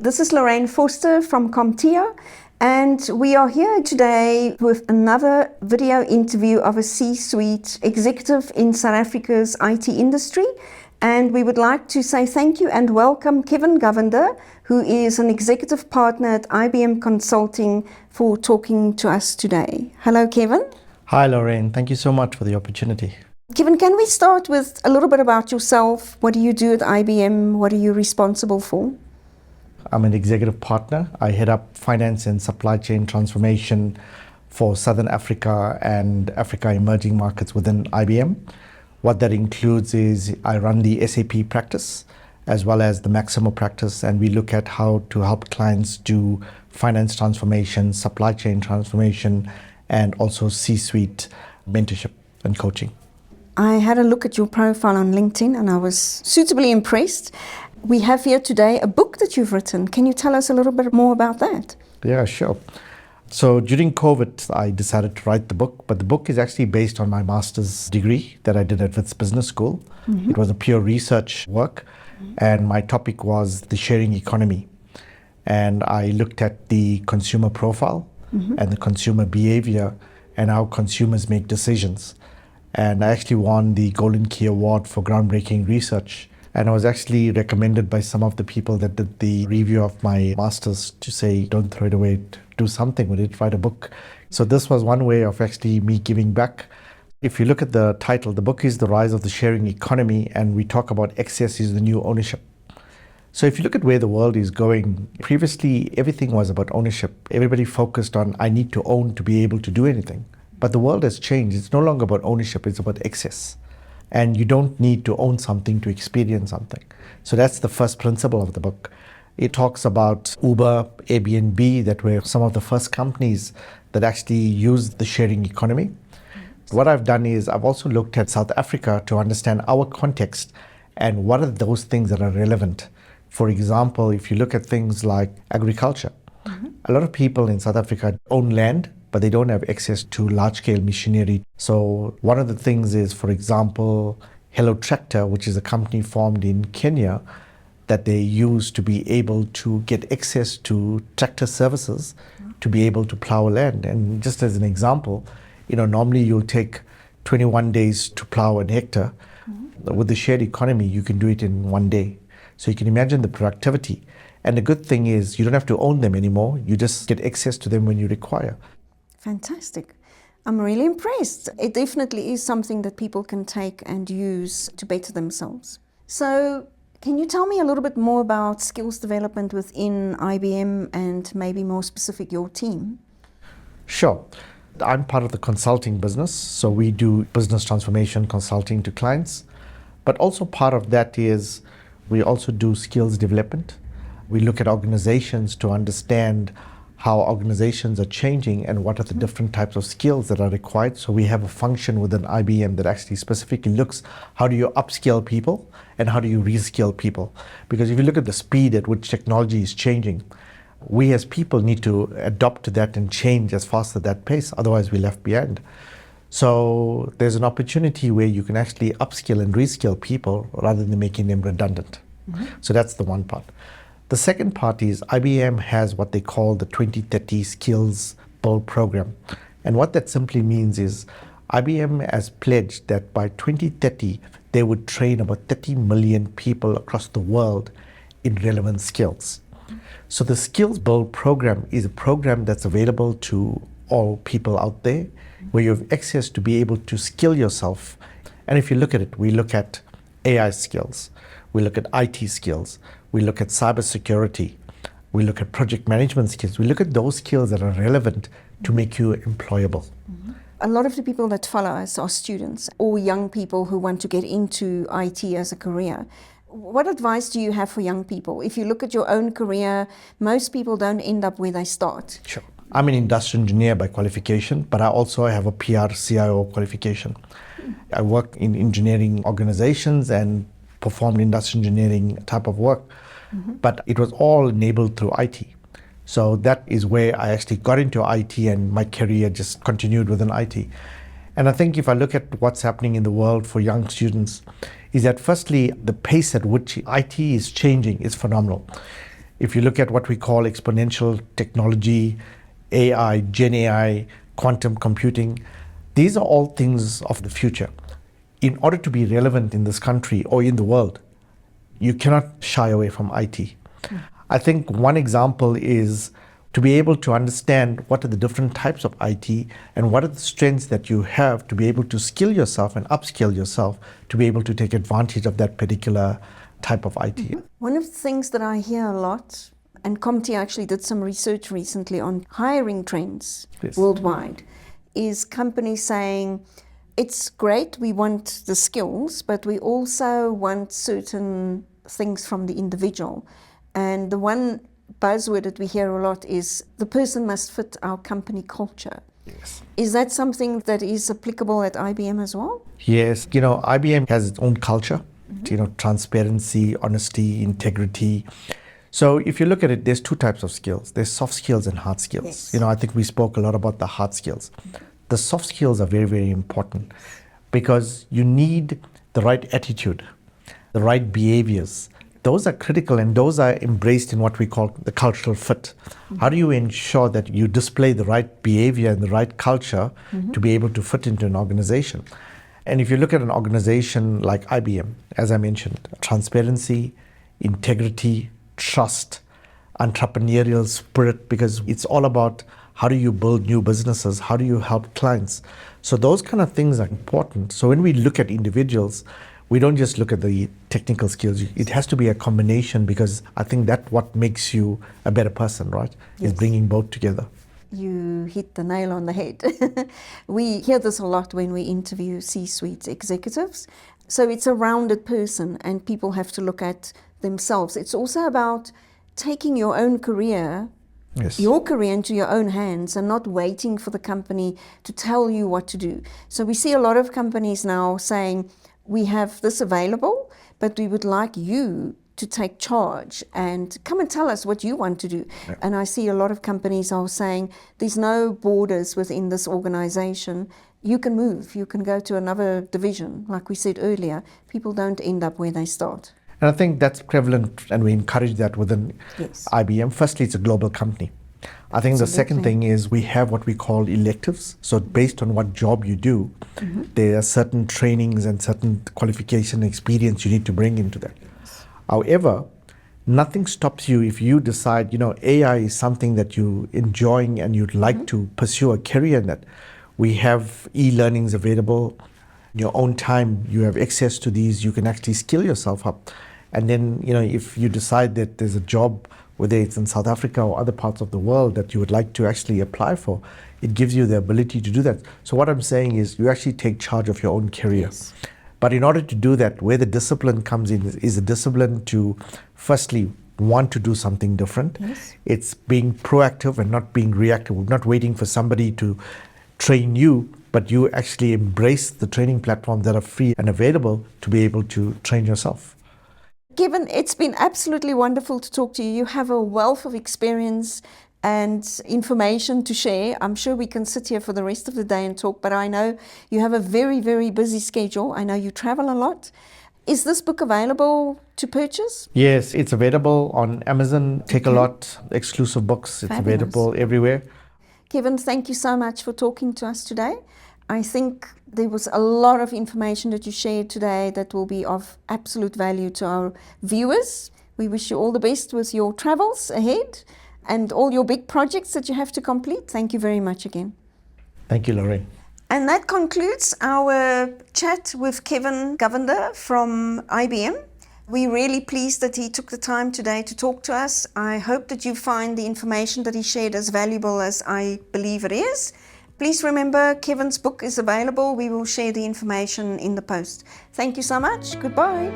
This is Lorraine Forster from CompTIA, and we are here today with another video interview of a C-suite executive in South Africa's IT industry. And we would like to say thank you and welcome Kevin Govender, who is an executive partner at IBM Consulting, for talking to us today. Hello, Kevin. Hi, Lorraine. Thank you so much for the opportunity. Kevin, can we start with a little bit about yourself? What do you do at IBM? What are you responsible for? I'm an executive partner. I head up finance and supply chain transformation for Southern Africa and Africa emerging markets within IBM. What that includes is I run the SAP practice as well as the Maximo practice, and we look at how to help clients do finance transformation, supply chain transformation, and also C-suite mentorship and coaching. I had a look at your profile on LinkedIn and I was suitably impressed. We have here today a book that you've written. Can you tell us a little bit more about that? Yeah, sure. So during COVID, I decided to write the book, but the book is actually based on my master's degree that I did at Wits Business School. It was a pure research work, and my topic was the sharing economy. And I looked at the consumer profile and the consumer behavior and how consumers make decisions. And I actually won the Golden Key Award for groundbreaking research. And I was actually recommended by some of the people that did the review of my master's to say, don't throw it away, do something with it, write a book. So this was one way of actually me giving back. If you look at the title, the book is The Rise of the Sharing Economy, and we talk about excess is the new ownership. So if you look at where the world is going, previously everything was about ownership. Everybody focused on, I need to own to be able to do anything. But the world has changed. It's no longer about ownership, it's about excess. And you don't need to own something to experience something. So that's the first principle of the book. It talks about Uber, Airbnb, that were some of the first companies that actually used the sharing economy. What I've done is I've also looked at South Africa to understand our context and what are those things that are relevant. For example, if you look at things like agriculture, a lot of people in South Africa own land, but they don't have access to large-scale machinery. So one of the things is, for example, Hello Tractor, which is a company formed in Kenya that they use to be able to get access to tractor services to be able to plow land. And just as an example, normally you'll take 21 days to plow an hectare. With the shared economy, you can do it in 1 day. So you can imagine the productivity. And the good thing is you don't have to own them anymore. You just get access to them when you require. Fantastic. I'm really impressed. It definitely is something that people can take and use to better themselves. So can you tell me a little bit more about skills development within IBM and maybe more specific your team? Sure. I'm part of the consulting business. So we do business transformation consulting to clients. But also part of that is we also do skills development. We look at organizations to understand how organizations are changing and what are the different types of skills that are required. So we have a function within IBM that actually specifically looks how do you upskill people and how do you reskill people. Because if you look at the speed at which technology is changing, we as people need to adopt to that and change as fast at that pace, otherwise we're left behind. So there's an opportunity where you can actually upskill and reskill people rather than making them redundant. So that's the one part. The second part is IBM has what they call the 2030 Skills Build Program. And what that simply means is IBM has pledged that by 2030, they would train about 30 million people across the world in relevant skills. So the Skills Build Program is a program that's available to all people out there, where you have access to be able to skill yourself. And if you look at it, we look at AI skills, we look at IT skills, we look at cybersecurity, we look at project management skills, we look at those skills that are relevant to make you employable. A lot of the people that follow us are students or young people who want to get into IT as a career. What advice do you have for young people? If you look at your own career, most people don't end up where they start. Sure. I'm an industrial engineer by qualification, but I also have a PR/CIO qualification. I work in engineering organizations and performed industrial engineering type of work, but it was all enabled through IT. So that is where I actually got into IT and my career just continued within IT. And I think if I look at what's happening in the world for young students, is that firstly, the pace at which IT is changing is phenomenal. If you look at what we call exponential technology, AI, Gen AI, quantum computing, these are all things of the future. In order to be relevant in this country or in the world, you cannot shy away from IT. I think one example is to be able to understand what are the different types of IT and what are the strengths that you have to be able to skill yourself and upskill yourself to be able to take advantage of that particular type of IT. One of the things that I hear a lot, and CompTIA actually did some research recently on hiring trends worldwide, is companies saying, it's great, we want the skills, but we also want certain things from the individual. And the one buzzword that we hear a lot is the person must fit our company culture. Yes. Is that something that is applicable at IBM as well? Yes, IBM has its own culture, transparency, honesty, integrity. So if you look at it, there's two types of skills. There's soft skills and hard skills. Yes. I think we spoke a lot about the hard skills. The soft skills are very, very important because you need the right attitude, the right behaviors. Those are critical and those are embraced in what we call the cultural fit. How do you ensure that you display the right behavior and the right culture to be able to fit into an organization? And if you look at an organization like IBM, as I mentioned, transparency, integrity, trust, entrepreneurial spirit, because it's all about how do you build new businesses? How do you help clients? So those kind of things are important. So when we look at individuals, we don't just look at the technical skills. It has to be a combination because I think that's what makes you a better person, right? Yes. Is bringing both together. You hit the nail on the head. We hear this a lot when we interview C-suite executives. So it's a rounded person and people have to look at themselves. It's also about taking your own career, your career into your own hands and not waiting for the company to tell you what to do. So we see a lot of companies now saying, we have this available, but we would like you to take charge and come and tell us what you want to do. Yeah. And I see a lot of companies are saying, there's no borders within this organization. You can move, you can go to another division. Like we said earlier, people don't end up where they start. And I think that's prevalent and we encourage that within IBM. Firstly, it's a global company. I think the second thing is we have what we call electives. So based on what job you do, there are certain trainings and certain qualification experience you need to bring into that. However, nothing stops you if you decide, AI is something that you're enjoying and you'd like to pursue a career in that. We have e-learnings available. In your own time, you have access to these. You can actually skill yourself up. And then, if you decide that there's a job, whether it's in South Africa or other parts of the world that you would like to actually apply for, it gives you the ability to do that. So what I'm saying is you actually take charge of your own career. Yes. But in order to do that, where the discipline comes in is a discipline to firstly want to do something different. Yes. It's being proactive and not being reactive, not waiting for somebody to train you, but you actually embrace the training platforms that are free and available to be able to train yourself. Kevin, it's been absolutely wonderful to talk to you. You have a wealth of experience and information to share. I'm sure we can sit here for the rest of the day and talk, but I know you have a very, very busy schedule. I know you travel a lot. Is this book available to purchase? Yes, it's available on Amazon, Take-A-Lot, exclusive books. It's available everywhere. Kevin, thank you so much for talking to us today. I think there was a lot of information that you shared today that will be of absolute value to our viewers. We wish you all the best with your travels ahead and all your big projects that you have to complete. Thank you very much again. Thank you, Lorraine. And that concludes our chat with Kevin Govender from IBM. We're really pleased that he took the time today to talk to us. I hope that you find the information that he shared as valuable as I believe it is. Please remember, Kevin's book is available. We will share the information in the post. Thank you so much. Goodbye.